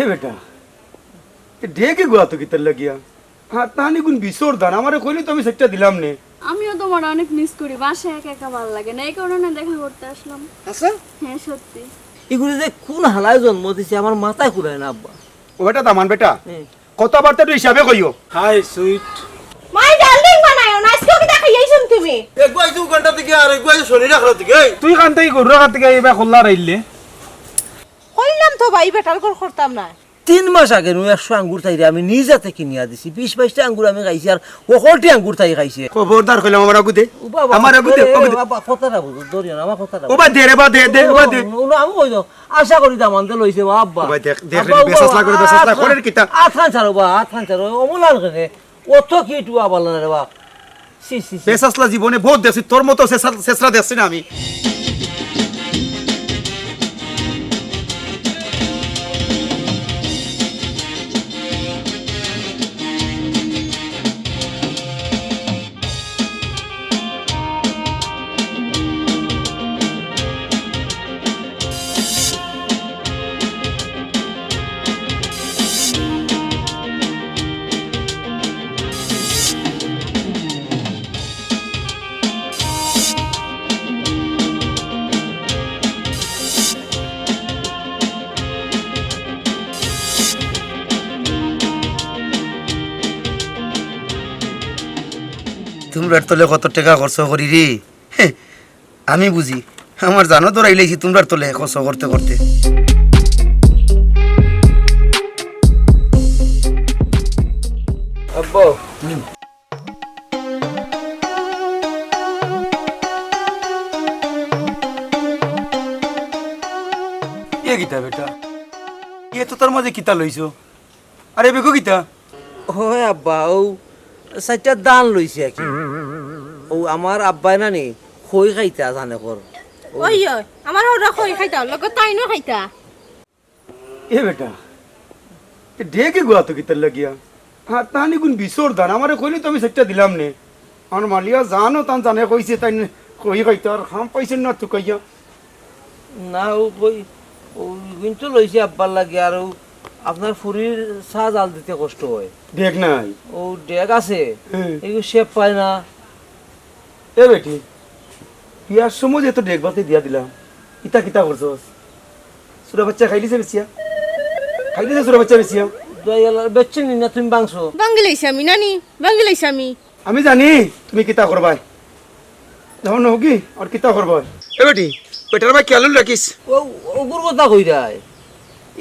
এ বেটা ঢেকে গোয়া তো কিতার লাগিয়া হ্যাঁ তাহানি কোন বিশোর দান আমারে কইলি তো আমি সেটা দিলাম নে। আমিও তোমার অনেক মিস করি, বাসায় একা একা ভালো লাগে না, এই কারণে দেখা করতে আসলাম। আচ্ছা হ্যাঁ সত্যি। এগুলি যে কোন হালায় জন্ম দিছে আমার মাথায় ঘুরায় না আব্বা। ও বেটা দামান বেটা কথাবার্তা তো হিসাবে কইও। হাই সুইট মাই ডার্লিং বানায়ো না, আজকে কি দেখাইছুন তুমি? একবার 2 ঘন্টা থেকে আর একবার শনি রাখলো থেকে তুই কান থেকে গরু কান থেকে এবার খোলা রাইলে কইলাম তো ভাই বেটার কর করতাম না। 3 মাস আগে 100 আঙ্গুর তাইরে আমি নিজ হাতে কিনিয়া দিছি, 20-22টা আঙ্গুর আমি খাইছি আর ওকলটি আঙ্গুর তাই খাইছে। খবরদার কইলাম আমার আগুতে আমার আগুতে বাবা কথাটা বুঝো দরিয়া না আমার কথাটা। ও বা দে রে বা দে দে ও বা দে আমি কই দাও আশা করি দাম আনতে লইছে বা আব্বা। ও ভাই দেখ দেখ বেসাসলা করে বেসাসলা করে কিতা আথান ছাড়ো বা আথান ছাড়ো অমলাল করে অত কি টুয়া বলনা রে বা সি সি বেসাসলা জীবনে বহুত দেখছি তোর মতো শেষরা দেখছি না আমি। তোমরা তোলে কত টাকা খরচ করি রে আমি বুঝি আমার জানো তো রাইলেছি তোমরা তোলে খরচ করতে করতে। আব্বা এ গীতা বেটা এ তো তার মাঝে কিতা লইছো আরে বেগো গীতা হয় আব্বা ও সাইটা দান লইছে কি ও আমার আব্বাই না নি খই খাইতা জানে কর ওই ওই আমার ওরা কই খাইতা লগত তাইনো খাইতা। এ বেটা ঢেকে গোয়া তো কিতার লাগিয়া হ্যাঁ তাহানি কোন বিশোর দান আমারে কইলি তো আমি সেটা দিলাম নে। আমার মালিয়া জানো তান জানে কইছে তাই কই খাইতে আর খাম পাইছেন না তো কইয়া না ও কই ও কিন্তু লইছে আব্বার লাগে আর ও আপনার ফুরির চা জাল দিতে কষ্ট হয় দেখ নাই ও ডেক আছে এগুলো শেপ পায় না। এ বেটি বিয়ার সময় যে তো দেখবাতে দিয়া দিলাম ইতা কিতা করছস সুরা বাচ্চা খাইলিছে বেশিয়া খাইলিছে সুরা বাচ্চা বেশিয়া দয়ালার বেচছেন না তুমি বাংছো বাঙ্গিলাইছি আমি নানি বাঙ্গিলাইছি আমি। আমি জানি তুমি কিতা করবাই যখন হোকি আর কিতা করবাই। এ বেটি বেটার ভাই খেয়াল রাখিস ও ওগুর কথা কই যায়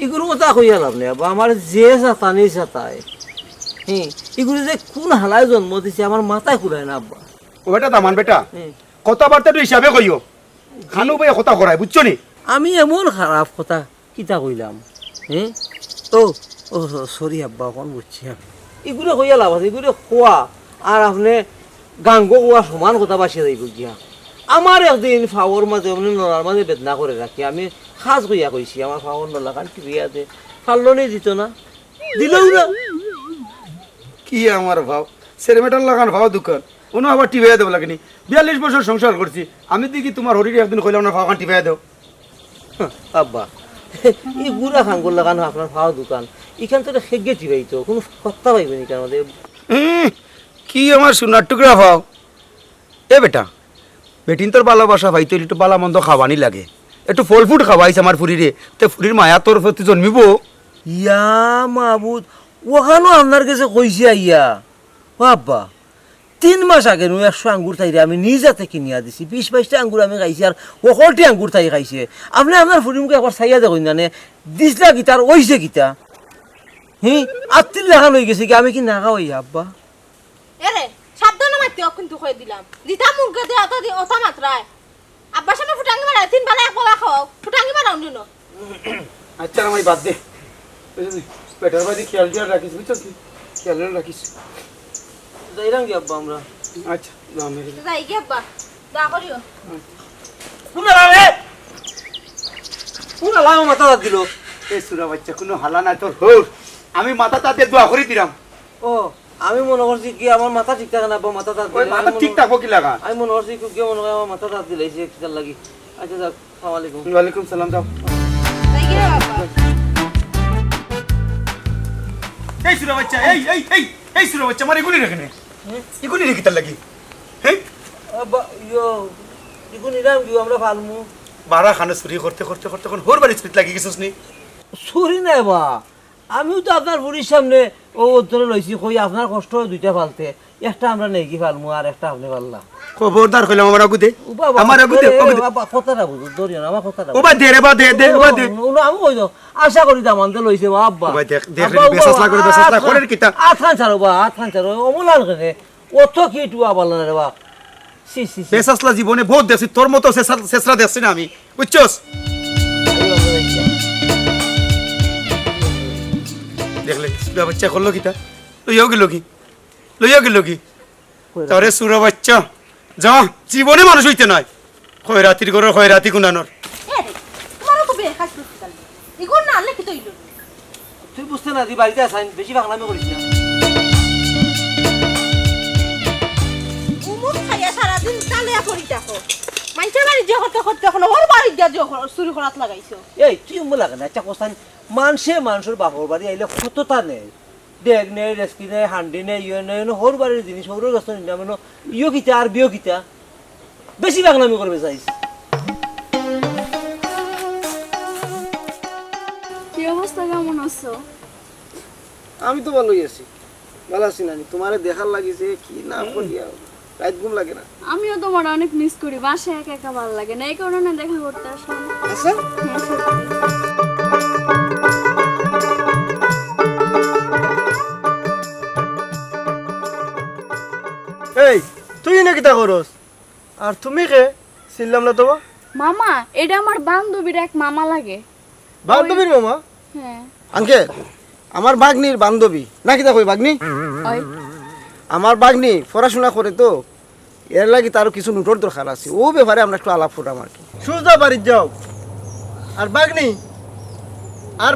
এগুর কথা কইয়া লাভ নেই আব্বা আমার যে সাতানি সাতায় এগুলো যে কোন হালায় জন্ম দিছে আমার মাথায় ঘুরায় না আব্বা। ও বেটা দামান বেটা কথাবার্তা তো হিসাবে কইও খানু ভাই কথা করায় বুঝছো নি। আমি এমন খারাপ কথা কিতা কইলাম ও ও সরি আব্বা কোন বুঝছি এগুলো কইয়া লাভ আছে এগুলো খোয়া আর আপনি গাঙ্গ কোয়া সমান কথা বাসিয়ে যাইব গিয়া। আমার একদিন ফাওয়ার মাঝে আপনি নলার মাঝে বেদনা করে রাখি আমি খাস কইয়া কইছি আমার ফাওয়ার নলা কান কি বিয়াতে ফাল্লো নেই দিত না দিলেও না কি আমার ভাব সেরেমেটার লাগান ভাব দোকান ওনো আবার টিভি দেবো লাগেনি 42 বছর সংসার করছি আমি দেখি তোমার হরিরে একদিন কইলাম না ভাবান টিভি দেও আব্বা এই বুড়া খাঙ্গর লাগানো আপনার ফাওয়া দোকান এখান থেকে সেগে টিভাই তো কোনো কথা পাইবেন এখানে আমাদের কি আমার সোনার টুকরা ভাও। এ বেটা বেটিন তোর ভালোবাসা ভাই তোর একটু বালা মন্দ খাওয়ানি লাগে একটু ফল ফুড খাওয়াইছে আমার ফুরিরে তে ফুরির মায়া তোর প্রতি জন্মিব। ইয়া মাহবুদ ওখানো আপনার কাছে কইছে আইয়া ও আব্বা 3 মাস আগে 100 আঙ্গুর তাইরে আমি নিজ হাতে কিনিয়া দিছি, 20-22টা আঙ্গুর আমি খাইছি আর ওকলটি আঙ্গুর তাই খাইছে। আপনি আপনার ফুরিমকে একবার চাইয়া দেখুন জানে দিসলা গীতা আর ওইছে গীতা আত্মির লেখা লই গেছে কি আমি কি না খাওয়াই আব্বা। এরে সাবধানে মারতে কিন্তু কই দিলাম দিতা মুখ দে অত দি অত মাত্রায় আব্বার সামনে ফুটাঙ্গি মারা 3 বেলা 1 বেলা খাও ফুটাঙ্গি মারাও নিনো। আচ্ছা আমি বাদ দে বেটার ভাই খেয়াল রাখিস বুঝছিস খেয়াল রাখিস যাইরাম কি আব্বা আমরা আচ্ছা না মেরে যাই গে আব্বা দা করিও পুনা রে পুনা লাও মাথা দিল এই সুরা বাচ্চা কোনো হালা নাই তোর হোর আমি মাথা তাতে দোয়া করে দিলাম। ও আমি মনে করছি কি আমার মাথা ঠিক থাকে না মাথা তার ওই মাথা ঠিক থাকো কি লাগা আমি মনে করছি কি মনে হয় আমার মাথা তার দিলাইছে কিতার লাগি। আচ্ছা যাক আসসালামু আলাইকুম। ওয়ালাইকুম সালাম যাও যাই গে আব্বা। এই সুরা বাচ্চা এই সুরা বাচ্চা আমার এগুলি রেখে নে এগুলি রেখে তার লাগি হ্যাঁ আব্বা ইয়ো ইগু নিলাম দিও আমরা ফালমু বারা খানে চুরি করতে করতে করতে কোন হোর বাড়ি চুরি লাগি গেছিস নি চুরি নাই বা আমিও তো আপনার বুড়ির সামনে ও ধরে লইছি কই আপনার কষ্ট হয় দুইটা ফালতে একটা আমরা নেই কি ফালমু আর একটা আপনি ফাললাম খবরদার কইলাম আমার আগুদে আমার আগুদে কথাটা বুঝো ধরিও না আমার কথাটা ও বা দে রে বা দে দে ও বা দে আমি কই দাও আশা করি দামানতে লইছে বা আব্বা ও ভাই দেখ দেখ বেসাসলা করে বেসাসলা করে কিতা আথান ছাড়ো বা আথান ছাড়ো অমলাল কেনে অত কি টু আবাল না রে বা সি সি বেসাসলা জীবনে বহুত দেছি তোর মতো শেষরা দেখছি না আমি বুঝছস দেখলে সুরা বাচ্চা করলো কিতা লইয়া গেল কি তারে সুরা বাচ্চা যা জীবনে মানুষ হইতে নাই খয়রাতির ঘরের খয়রাতি গুনানোর তোমারও তো বের খাস দিতাল ইগুন না আনলে কি তৈল তুই বুঝতে না দি বাড়িতে আসাইন বেশি বাংলামি করিস না উমুক খাইয়া সারাদিন চালিয়া করি দেখো মাইসের বাড়ি যে হতে হতে এখন ওর বাড়ি দিয়া যে চুরি করাত লাগাইছো এই তুই উম লাগে না একটা কোস্তান মানুষের বাপর বাড়ি আইলে কতটা নেই ডেগ নেই রেস্কি নেই হান্ডি নেই ইয়ে নেই হর বাড়ির জিনিস হর গাছ নিলাম মানে ইয়ে কিতা আর বিয়ে কিতা বেশি বাংলামি করবে চাইস কি অবস্থা, কেমন আছো? আমি তো ভালোই আছি, ভালো আছি নানি। তোমারে দেখার লাগিছে কি না করিয়া রাত ঘুম লাগে না। আমিও তোমার অনেক মিস করি, বাসায় একা একা ভালো লাগে না, এই কারণে দেখা করতে আসলাম। আচ্ছা এই তুই নাকি তা করস? আর তুমি কে চিনলাম না তোমা? মামা, এটা আমার বান্ধবীর এক মামা লাগে। বান্ধবীর মামা? হ্যাঁ। আঙ্কেল আমার বাগনির বান্ধবী নাকি তা কই বাগনি? ওই আমার বাগনি পড়াশোনা করে তো, এর লাগি তারও কিছু নোটর দরকার আছে, ও ব্যাপারে আমরা একটু আলাপ করলাম আর কি। সোজা বাড়ি যাও। আর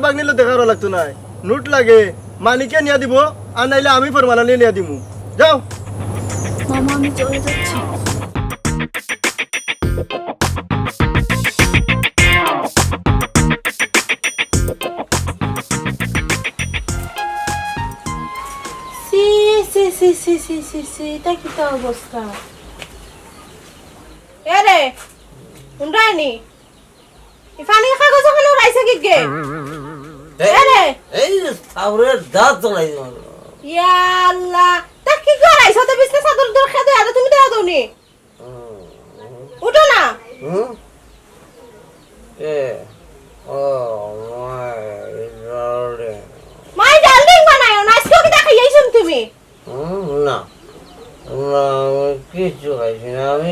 বাগনি লো দেখারও লাগতো না, নোট লাগে মানিকে নিয়ে দিব, আর নাইলে আমি ফরমানালি নিয়ে দিব। যাও মামা, আমি চলে যাচ্ছি। এটা কি তো অবস্থা? এরে উন্ডাইনি ইফানি কাগজ ওখানে উড়াইছে কি গে? এরে এই সাউরের দাঁত জ্বলাই ইয়া আল্লাহ, তা কি করাইছো? তো বিছনা চাদর দর খেদে আর তুমি দেও দনি উঠো না। এ ও মাই ডার্লিং মাই ডার্লিং বানায়ো না, আজকে কি দেখাইছো তুমি? না না কিছু খাইছি না, আমি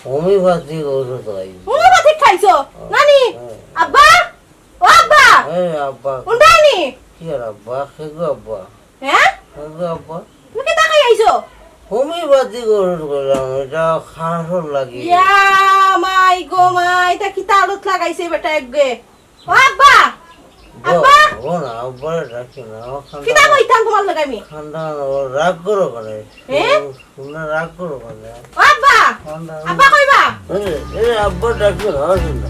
হোমিওপ্যাথি ওষুধ খাইছি। হোমিওপ্যাথি খাইছো? নানি আব্বা, ও আব্বা এই আব্বা উন্ডাইনি কি আর আব্বা খেগো আব্বা হ্যাঁ খেগো আব্বা তুমি কি দেখাইছো? হোমিওপ্যাথি ওষুধ করলাম, এটা খারাপ লাগে। ইয়া মাই গো মাই, তা কি তালত লাগাইছে বেটা একগে? ও আব্বা আব্বা ও না আব্বারে ডাকি না, কি দা কইতাম তোমার লাগে আমি? ঠান্ডা রাগ করো করে হ্যাঁ? শুনে রাগ করো করে ও আব্বা আব্বা কইবা? এই আব্বা ডাকি না শুনে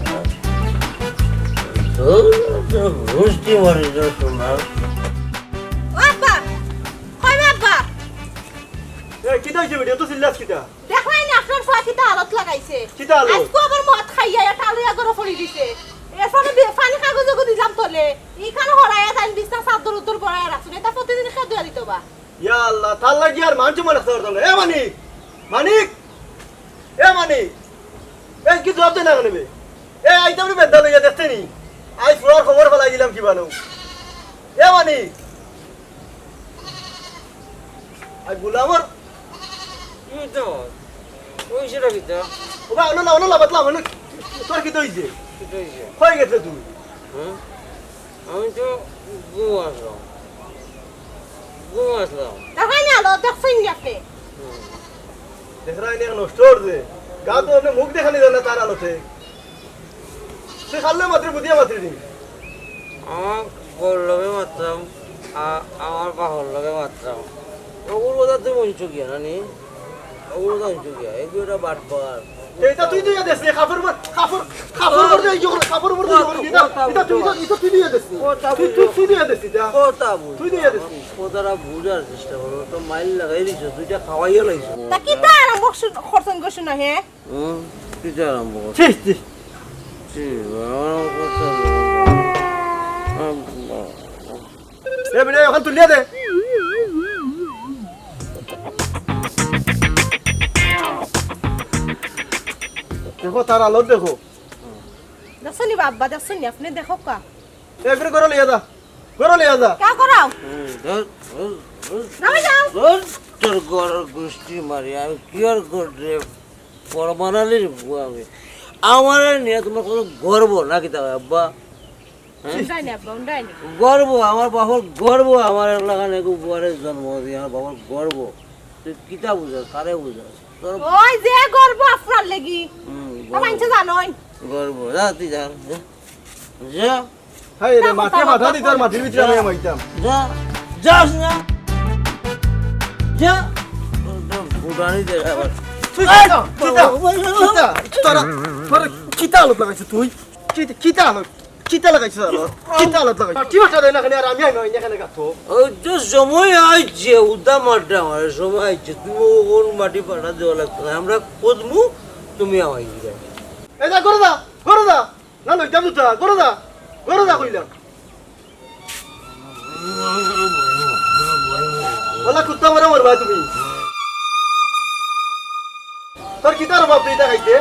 তো রুষ্টি মারি তো শোনা। ও আব্বা কইবা আব্বা? এই কি দাইছে ভিডিও তো চিল্লাস কিটা? দেখলাই না আপনার ফুয়া কি তালত লাগাইছে? কি তালত? আজকে আবার মদ খাইয়া এটা আলুয়া করে ফড়ি দিছে। এরপরে পানি কাগজ গো দিলাম তলে, এইখানে হরায়া তাই বিছনা চাদর উত্তর পড়ায়া রাখছো, এটা প্রতিদিন খেয়ে দিয়া দিত বা। ইয়া আল্লাহ, তার লাগি আর মানছে মানে খাওয়ার দলে। এ মানিক মানিক এ মানিক এই কি জবাব দে না নেবে? এ আইতাম রে বেদা লইয়া দেখতে নি, আই ফ্লোর খবর ফলাই দিলাম কি বানো। এ মানিক আই গুলামর কি তো ওই সেটা কি তো ওবা অন্য লাবাতলাম অন্য তোর কি দইছে হয়ে গেছে তুই? আমি তো আসলাম দেখলাই না আলো দেখছেন নি আপনি? দেখরা ইনে নষ্ট করছে গা তো আপনি মুখ দেখানি দেন না তার আলোতে। তুই খাল্লে মাত্র বুঝিয়া মাত্র দিন আমার বড় লগে মারতাম, আমার বাহর লগে মারতাম, ওগুলো কথা তুমি অঞ্চ গিয়া নানি, ওগুলো তো অঞ্চ গিয়া এগুলো বাটবার এটা তুই দিয়ে দেস রে কাপড় মধ্যে এই যখন কাপড় মধ্যে এটা তুই দিয়ে দেস তুই দিয়ে দেস এটা কথা বুঝ তুই দিয়ে দেস কথাটা বুঝার চেষ্টা করো তো মাইল লাগাই দিছো দুইটা খাওয়াইয়া লাগছো তা কি তা আরম্ভ খরচন করছ না হে কিটা আরম্ভ করছো ঠিক ঠিক এ বিনে এখন তুলিয়া দে দেখো তার আলো দেখো দেখছনি বাবা দেখছনি আপনি দেখো কা একরে করে লিয়া যা করে লিয়া যা কা করাও নামে যাও তোর গড়ের গোষ্ঠী মারি আমি কি আর করে পরমানালির বুয়া আমি আমার নিয়ে তোমার কোনো গর্ব নাকি তা আব্বা উন্ডাইনি আব্বা উন্ডাইনি গর্ব আমার বাবার গর্ব আমার এলাকার এক বুয়ারের জন্ম দিয়ে আমার বাবার গর্ব তুই কিতা বুঝাস কারে বুঝাস তোর ওই যে গর্ব আপনার লাগি মানছে জানোই গর্ব যা তুই যা যা হাই রে মাঠে মাথা দিতে আর মাটির ভিতরে আমি মাইতাম যা যাস না যা ফুটানি দেখা আবার কিতা আলত লাগাইছ তুই কিতা লাগাইছ কিতা আলত লাগাইছ কি হচ্ছে রে না আর আমি আই এখানে গাতো ওই তো সময় আইছে উদা মাঠটা আমার সময় আইছে তুমি কোন মাটি পাঠা দেওয়া লাগতো না আমরা খুঁজমু তুমি আমায় দিবে এই যা করে দা না লইতাম দুটা করে দা কইলাম বলা কুত্তা মারা মরবা তুমি তোর কিতার বাপ তুই দেখাইতে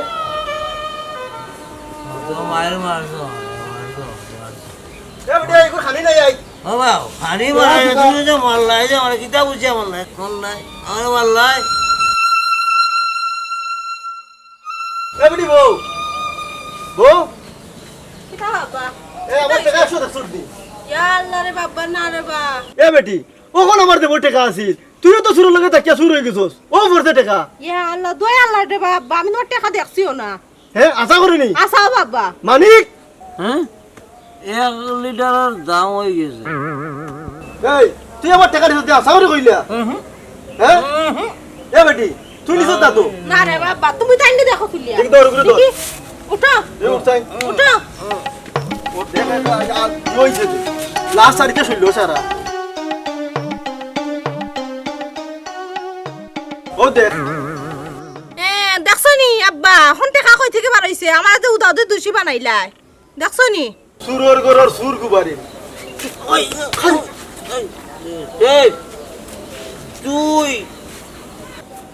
তো মায়ের মারছো এ বেটা এগো খানি নাই আই বাবা খানি মারা তুমি যে মারলাই যে আমার কিতা বুঝে মারলাই কোন নাই আমার মারলাই এ বেটি বউ কিতা বাবা এ আমার টাকা 100 দি ইয়া আল্লাহ রে বাবা না রে বা এ বেটি ওখন আমার দেব টাকা আছিল তুইও তো শুরু লাগে তাকিয়া শুরু হয়ে গেছস ও ভরতে টাকা ইয়া আল্লাহ দয়া আল্লাহ রে বাবা আমি তোমার টাকা দেখছিও না হ্যাঁ আশা করিনি আসা বাবা মানিক হ্যাঁ 1 লিটারের দাম হয়ে গেছে এই তুই আমার টাকা দিতে আশা করে কইলা হ্যাঁ এ বেটি তুই নিছ তা তো না রে বাবা তুমি তাই নি দেখো তুলিয়া ঠিক দৌড় করে দৌড় দেখি, উঠো এ উঠছাই উঠো ও দেখা আর কইছে লাস্ট সারিতে শুনলো সারা ও দেখ দেখছনি আব্বা হন টাকা কই থেকে বার হইছে আমার তো উদাউদে দুশি বানাইলাই দেখছনি সুরর গরর সুর গুবারি ওই এই তুই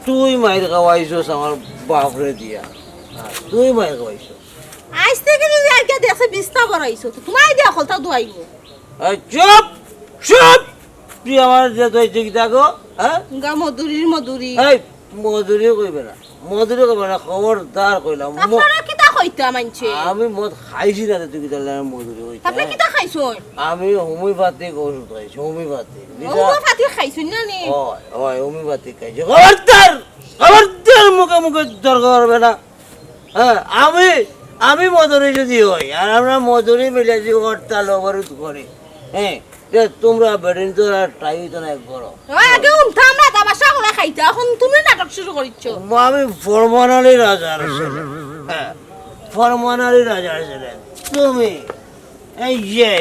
তুই মায়ের খাওয়াইছস আমার বাপরে দিয়া তুই মায়ের খাওয়াইছস আজ থেকে যদি আর কে দেখছে বিস্তা বানাইছো তো তোমাই দিয়া খলতা দুয়াইবো চুপ চুপ তুই আমার যে তুই চিকিৎসা গো হ্যাঁ গা মধুরি এই মজুরিও কইবে না মজুরি কইবে না খবরদার কইলাম আপনারা কিতা কইতা মানছে আমি মদ খাইছি না তুই কিতা লাগে মজুরি কইতে আপনি কিতা খাইছই আমি হোমিওপ্যাথিক ওষুধ খাইছি হোমিওপ্যাথিক ও ফাতি খাইছুন না নি হয় হয় হোমিওপ্যাথিক খাইছি খবরদার মুখে মুখে তর্ক করবে না হ্যাঁ আমি মজুরি যদি হই আর আমরা মজুরি মিলে যদি হরতাল অবরোধ করি হ্যাঁ তোমরা বেডিন তো ট্রাই তো না করো আগে উঠা আমরা দাবা সকলে খাইতা এখন তুমি নাটক শুরু করিচ্ছ আমি ফরমানালি রাজার ছেলে হ্যাঁ ফরমানালি রাজার ছেলে তুমি এই যে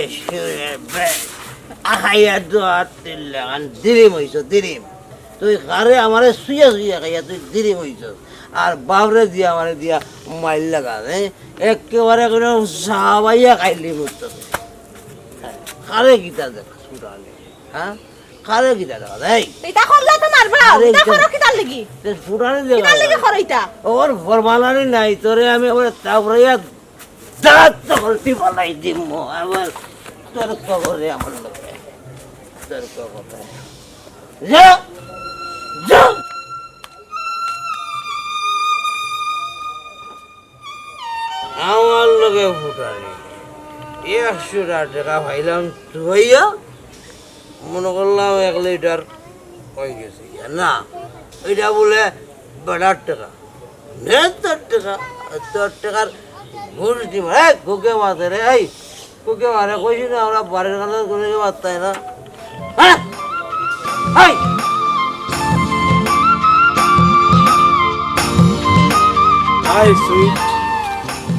আখাইয়া দোয়ার তিল লাগান দিরিম হইছ দিরিম তুই কারে আমারে শুয়ে খাইয়া তুই দিরিম হইছ আর বাবরে দিয়া আমারে দিয়া মাইল লাগা একেবারে করে সাবাইয়া খাইলি মতো কারে গীতা দেখা সুরালে হ্যাঁ কারে গীতা দেখা এই এটা করলে তো মারবা আরে এটা করো কিতা লাগি সুরালে কিতা লাগি দেখা করো এটা ওর ফরমানালি নাই তোরে আমি আবার তারপরে দাঁত তকলতি বলাই দিম আবার তর্ক করে আমার লোকে তর্ক করে যা যা আমার লোকে ফুটানি 100 টাকা পাইলাম ধুইয়া মনে করলাম 1 লিটার হয়ে গেছে না এটা বলে বেড়ার টাকা তোর টাকা তোর টাকার ঘুষ দিব কুকে মাতে রে এই কুকে মারে কইছি না আমরা বাড়ির কাছে কোনো মারতাই না হ্যাঁ হাই সুইট,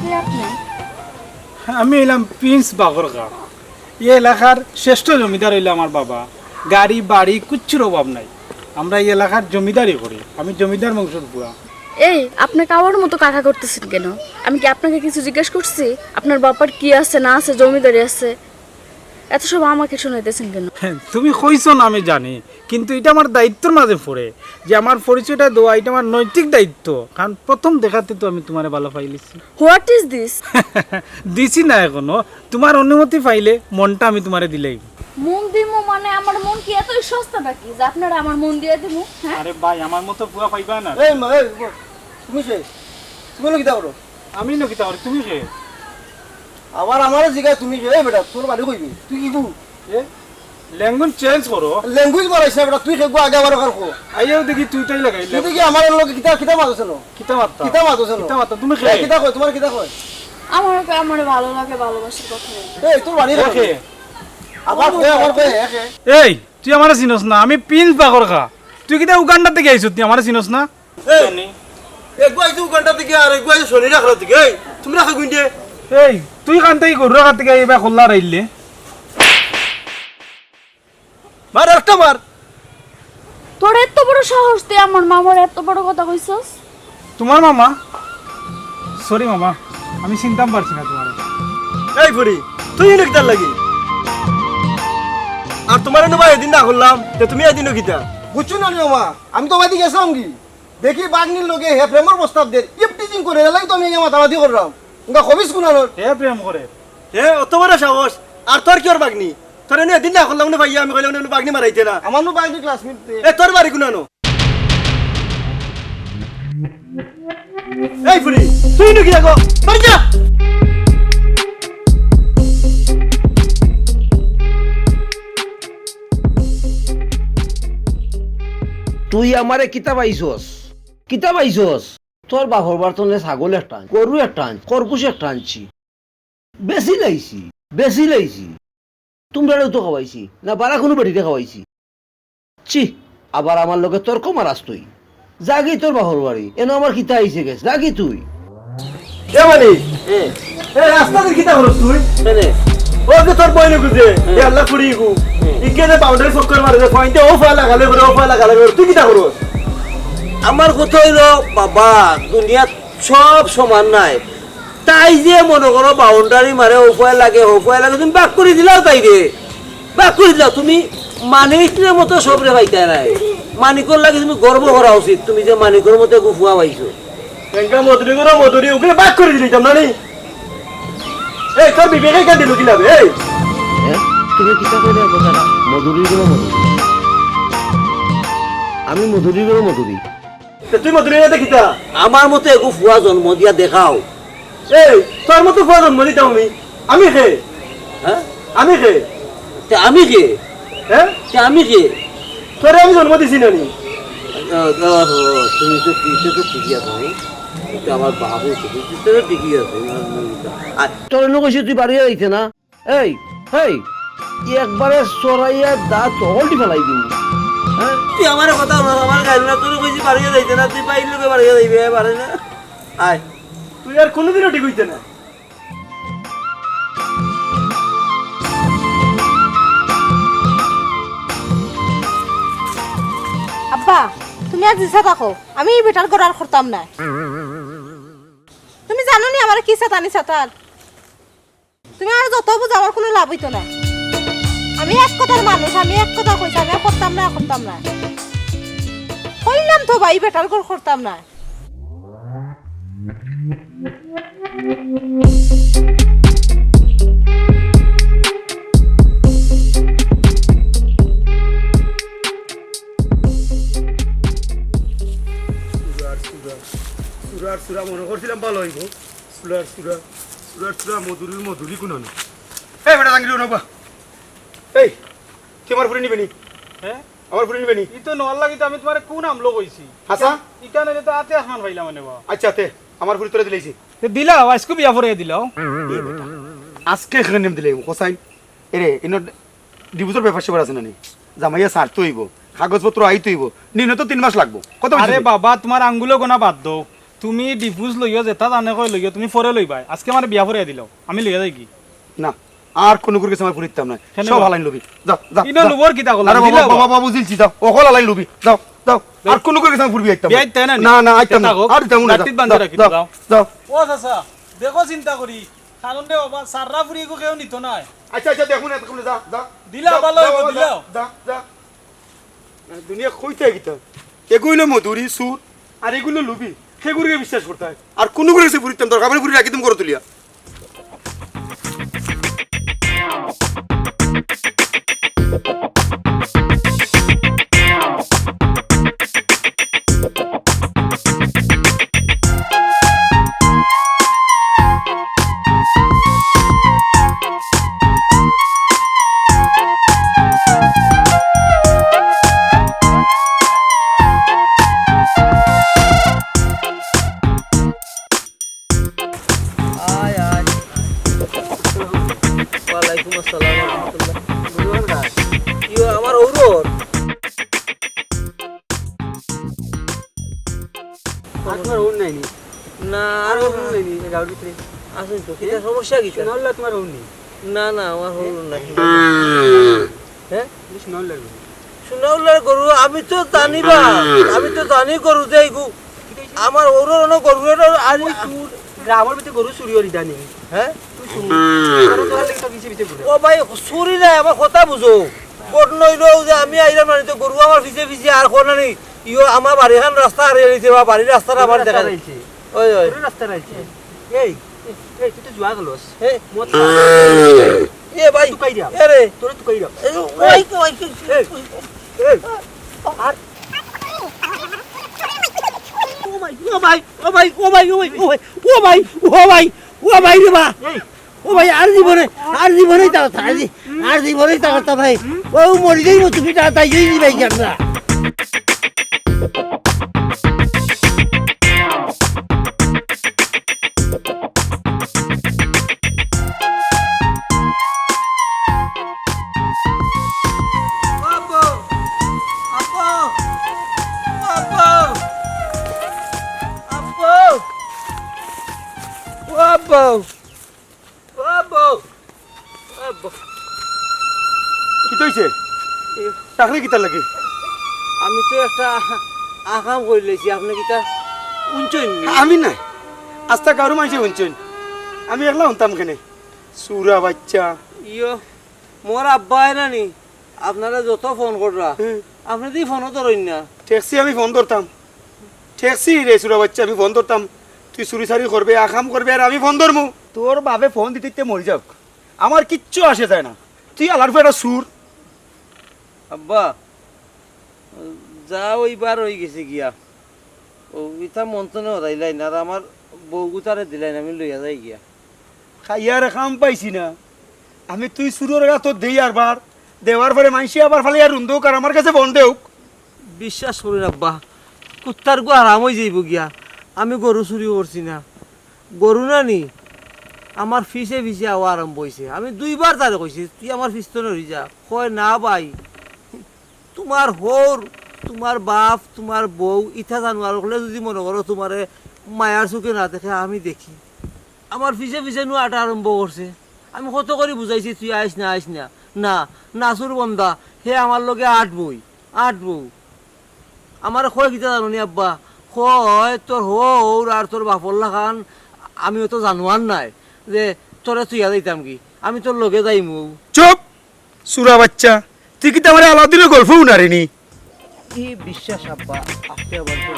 কে আপনি? আমি এলাম প্রিন্স বাগরগা। এই এলাকার শ্রেষ্ঠ জমিদার হইল আমার বাবা। গাড়ি বাড়ি কিচ্ছুর অভাব নাই। আমরা এই এলাকার জমিদারি করি। আমি জমিদার বংশের বুয়া। এই আপনি কাওয়ার মতো কাকা করতেছেন কেন? আমি কি আপনাকে কিছু জিজ্ঞেস করছি? আপনার বাবার কি আছে না আছে, জমিদারি আছে, এত সব আমাকে শোনাইতেছেন কেন? হ্যাঁ, তুমি কইছো না আমি জানি, কিন্তু এটা আমার দায়িত্বর মাঝে পড়ে যে আমার পরিচয়টা দেওয়া এটা আমার নৈতিক দায়িত্ব। কারণ প্রথম দেখাতে তো আমি তোমারে ভালো পাইলিছি। What is this? দিছি না এখনো, তোমার অনুমতি পাইলে মনটা আমি তোমারে দিলেই। মন দিমু মানে আমার মন কি এতই সস্তা নাকি যে আপনারা আমার মন দিয়ে দিমু? হ্যাঁ, আরে ভাই, আমার মতো বুয়া পাইবা না। এই মা, এই তুমি সে তুমি লোক কিতা করো? আমি নকিতা করি, তুমি কে? আবার আমার জিগায় তুমি যে এই বেটা তোর বাড়ি কইবি তুই কি গু ল্যাঙ্গুয়েজ চেঞ্জ করো। ল্যাঙ্গুয়েজ বাড়াইছ না বেটা, তুই খেগু আগে আবার কার কো আইও দেখি তুইটাই লাগাই। তুই কি আমার লোক কিতা কিতা মাতছ না? কিতা মাত্তা? কিতা মাতছ না? কিতা মাত্তা? তুমি কে? এই কিতা কই, তোমার কিতা কই? আমার ভালো লাগে, ভালোবাসার কথা বলতে। এই তোর বাড়ি কে? কে? আবার কই একে এই তুই আমার চিনস না? আমি প্রিন্স বাগরগা। তুই কিতা উগান্ডা থেকে আইছ? তুই আমার চিনস না? এই এক গাইছো ঘন্টা থেকে আর এক গাইছো শনি রাখলা থেকে এই তুমি রাখা গুইন্দে এই তুই কান্তাই গরুর কাছ থেকে এইবার খোল্লা রাইলে। মার একটা মার। তোর এত বড় সাহস, তুই আমার মামার এত বড় কথা কইছস? তোমার মামা? সরি মামা, আমি চিনতাম পারছি না তোমার। এই ফুরি তুই এনে কিতার লাগি আর তোমার এনে ভাই এদিন না করলাম তে তুমি এদিন কিতা বুঝছো না মা, আমি তো বাদি গেছিলাম কি দেখি বাগনির লগে হে প্রেমের প্রস্তাব দে ইপটিজিং করে এলাই তো আমি এই মাতাবাদি করলাম উনকা খবিস কুনানোর হে প্রেম করে? হে অত বড় সাহস আর তোর কি ওর বাগনি তোর এনে এদিন না করলাম না ভাইয়া আমি কইলাম না বাগনি মারাইতে না আমার নো বাগনি ক্লাসমেট এ তোর বাড়ি কুনানো এই ফুরি তুই এনে কিতা গো বাড়ি যা তুই আমারে কিতা পাইছস? কিতা পাইছস? তোর বাপর বার্তনে ছাগল একটা, গরু একটা, খরগোশ একটা আনছি, বেশি লাইছি। তোমরা তো খাওয়াইছি না বারা কোনো বেটিতে খাওয়াইছি? চি, আবার আমার লগে তর্ক মারাস তুই। জাগি তোর বাপর বাড়ি, এনে আমার কিতা আইছে গেছ, জাগি তুই। এ মানে এ এ রাস্তা দিয়ে কিতা করছ তুই এনে ও যে তোর বইনে গুজে এ আল্লাহ ফুরি গু ইকে বাউন্ডারি চক্কর মারে যে পয়েন্টে ও ফা লাগালে করে ও ফা লাগালে করে তুই কিতা করছ আমার কথা হইলো বাবা, দুনিয়াত সব সমান নাই। তাই যে মনে করো বাউন্ডারি মারে ওফায় লাগে তুমি বাক করে দিলাও, তাই রে বাক করে দিলাও। তুমি মানিকের মতো সব রে পাইতে নাই। মানিকর লাগে তুমি গর্ব করা উচিত, তুমি যে মানিকর মতো গুফুয়া পাইছো। এঙ্কা মধুরি ওখানে বাক করে দিলি তোমরা নেই এই তোর বিবেকে কেন দিল কি লাভ এই তুমি কিতা কইলে কথাটা? মধুরীর কোনো মধুরী, আমি মধুরীর কোনো মধুরী। তুই মধুরি না দেখিতা আমার মতো এগু ফুয়া জন্ম দিয়া দেখাও। এই তোর মতো ফোয়া জন্ম দিতাম আমি খে হ্যাঁ, আমি খে তে আমি কে? হ্যাঁ আমি কে? তোরে আমি জন্ম দিছি না নি তুমি তো ঠিকই আছো, আমার বাবু ঠিকই আছে। তোর কৈছি তুই বাড়িয়ে যাইছে না? এই এই একবারে চড়াইয়া দাঁত হলটি ফেলাই দিন। হ্যাঁ, তুই আমার কথা আমার গাইল না, তোর কইছি বাড়িয়ে যাইছে না, তুই পাইলে বাড়িয়ে যাইবে পারে না। আয় তুই আর কোনোদিনও ঠিক হইতে না আব্বা তুমি আজ ইচ্ছা থাকো, আমি এই বেটার ঘর আর করতাম না। তুমি জানো নি আমার কি সাতানি সাতার? তুমি আর যত বুঝ আমার কোনো লাভ হইতো না। আমি এক কথার মানুষ, আমি এক কথা কইছি, আমি করতাম না কইলাম তো ভাই বেটার ঘর করতাম না। সুরা মনে করছিলাম ভালো হইব। সুরা মধুরি কোনো না। এই বেটা জাঙ্গিরি নবা এই কি আমার ফুরি নিবে নি? হ্যাঁ, আমার ফুরি নিবে নি? ই তো নল লাগি তো আমি তোমারে কোন আমলো কইছি। হাসা ইকানে তো আতে আসমান পাইলাম মানে বা। আচ্ছা তে আমার ফুরি তোরে দিলাইছি তে দিলাও আজকে বিয়া পরে দিলাও। আজকে এখানে নেম দিলাই কোসাই এরে ইনো ডিভোর্সের ব্যাপার সেবার আছে না নি? জামাইয়া সারতে হইব, কাগজপত্র আইতে হইব, নিনে তো 3 মাস লাগবো। কত আরে বাবা, তোমার আঙ্গুলো গোনা বাদ দাও। তুমি ডিভোর্স লইয়া যেটা জানে কই লইয়া তুমি পরে লইবা আজকে আমার বিয়া পরে দিলাও আমি লইয়া যাই কি না আর কোনো করে গেছে আমার ফুরিতাম না কেন সব বা? হালাইন লবি যাও যাও ইনো লুবর কিতা কল আরে বাবা বাবা বাবা বুঝিলছি যাও অকল হালাইন লবি যাও যাও আর কোনো করে গেছে আমার ফুরবি আইতাম বিয়া আইতাই না নি? না না আইতাম না চেতা হোক, আর দিতাম না লাঠিত বান্ধে রাখি তো, যাও। যাও ও চাচা দেখো চিন্তা করি কারণ দে বাবা সাররা ফুরি গো কেউ নিত না আচ্ছা আচ্ছা দেখুন এত কোনে যা যা দিলা যাও, ভালো যাও, হইবো, যাও, দিলাও। যা যা দুনিয়া কইতে গিতা এগুলো মধুরি সুর আর এগুলো লুবি সেগুলোকে বিশ্বাস করতে হয় আর কোনো করে গেছে ফুরিতাম দরকার আমি ফুরি রাখি তুমি করে তুলিয়া আয় আয় ওয়ালাইকুম আসসালাম রাহমাতুল্লাহ বুঝুন না ইও আমার ওরর তোমার ওন নাই নি না আর ওন নাই নি গাউর ভিতরে আসুন তো কিটা সমস্যা কি নাল্লা তোমার ওন নি না না আমার হলো না হ্যাঁ বেশ নাল লাগবে শুনাউলার গরু আমি তো জানিবা আমি তো জানি গরু দেই গু আমার ওরর অন গরু আর গ্রামের ভিতরে গরু চুরি হরি জানি হ্যাঁ তুই শুনি কারণ তোর লাগি তো কিছু ভিতরে বলে ও ভাই চুরি নাই আমার কথা বুঝো কোট নইলো যে আমি আইলাম না তো গরু আমার পিছে পিছে আর কোন নাই ইও আমার বাড়িখান রাস্তা হারিয়ে নিছে বা বাড়ির রাস্তাটা আমার দেখা যাচ্ছে ওই ওই তোর রাস্তা রাইছে এই এই তুই তো জুয়া গেলস হে মত এ ভাই তুই কাইরা আরে তোর তুই কাইরা ওই ওই এই এই আর ও ভাই ও ভাই ও ভাই ও ভাই ও ভাই ও ভাই ও ভাই ও ভাই রে বা এই ও ভাই আর জীবনে তা আর জীবনে তা ভাই ও মরি যাইব তুমি তাই যাই ভাই জানা কি তৈছে টাকলে কিতা লাগে আমি তো একটা আকাম করে লেছি আপনি কিটা উঞ্চন আমি নাই আস্তা কারো মাইছে শুনছেন আমি একলা শুনতাম কেনে সুরা বাচ্চা ইয়ো মোর আব্বা না নি আপনারা যত ফোন কররা আপনি দি ফোনও ধরেন না ট্যাক্সি আমি ফোন ধরতাম ট্যাক্সি রে সুরা বাচ্চা আমি ফোন ধরতাম তুই চুরি সারি করবে আকাম করবে আর আমি ফোন ধরমু তোর বাবে ফোন দিতে দিতে মরি যাক আমার কিচ্ছু আসে যায় না তুই আলার ফের সুর আব্বা যা ওইবার হয়ে গেছে গিয়া ও ইটা মন্ত্রণে হরাইলাই না আর আমার বউগুতারে দিলাই না আমি লইয়া যাই গিয়া খাইয়ার খাম পাইছি না আমি তুই সুরের গা তোর দেই আরবার দেওয়ার পরে মাইসি আবার ফালে আর রুন্দুক আর আমার কাছে ফোন দেউক বিশ্বাস করেন আব্বা কুত্তার গো আরাম হয়ে যাইব গিয়া আমি গরু চুরি করছি না গরু না নি আমার ফিসে ফিসে আওয়া আরম্ভ হয়েছে আমি দুইবার তারে কইছি তুই আমার ফিসতে নড়ি যা কয় না ভাই তোমার হোর তোমার বাপ তোমার বউ ইথা জানোয়ার হলে যদি মনে করো তোমারে মায়ার চোখে না দেখে আমি দেখি আমার ফিসে ফিসে নোয়াটা আরম্ভ করছে আমি কত করে বুঝাইছি তুই আইস না না নাচুর বন্দা হে আমার লগে আটবই আমার কয় কিতা জানি আব্বা কয় তোর হৌর আর তোর বাপর লাখান আমিও তো জানোয়ার নাই যে তোরা তুই যাইতাম কি আমি তোর লগে যাইমু চুপ সুরা বাচ্চা তুই কি আমার আলাদিনের গল্প উনারেনি কি বিশ্বাস আব্বা আপনি আবার তো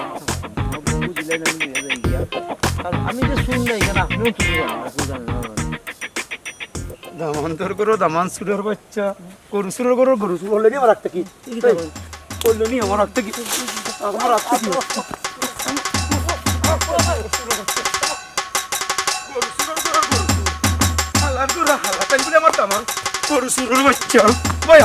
বহু দিলেন আমি নিয়ে যাই গিয়া কারণ আমি যে শুন নাই কেন আপনিও তুমি জানেন দামান্তর করো দামান সুরের বাচ্চা গরু সুরের করো গরু সুর হলে আমার রাখতে কি বললো নি আমার রাখতে কি আমার রাখতে কি গরু সুরের বাচ্চা ভাই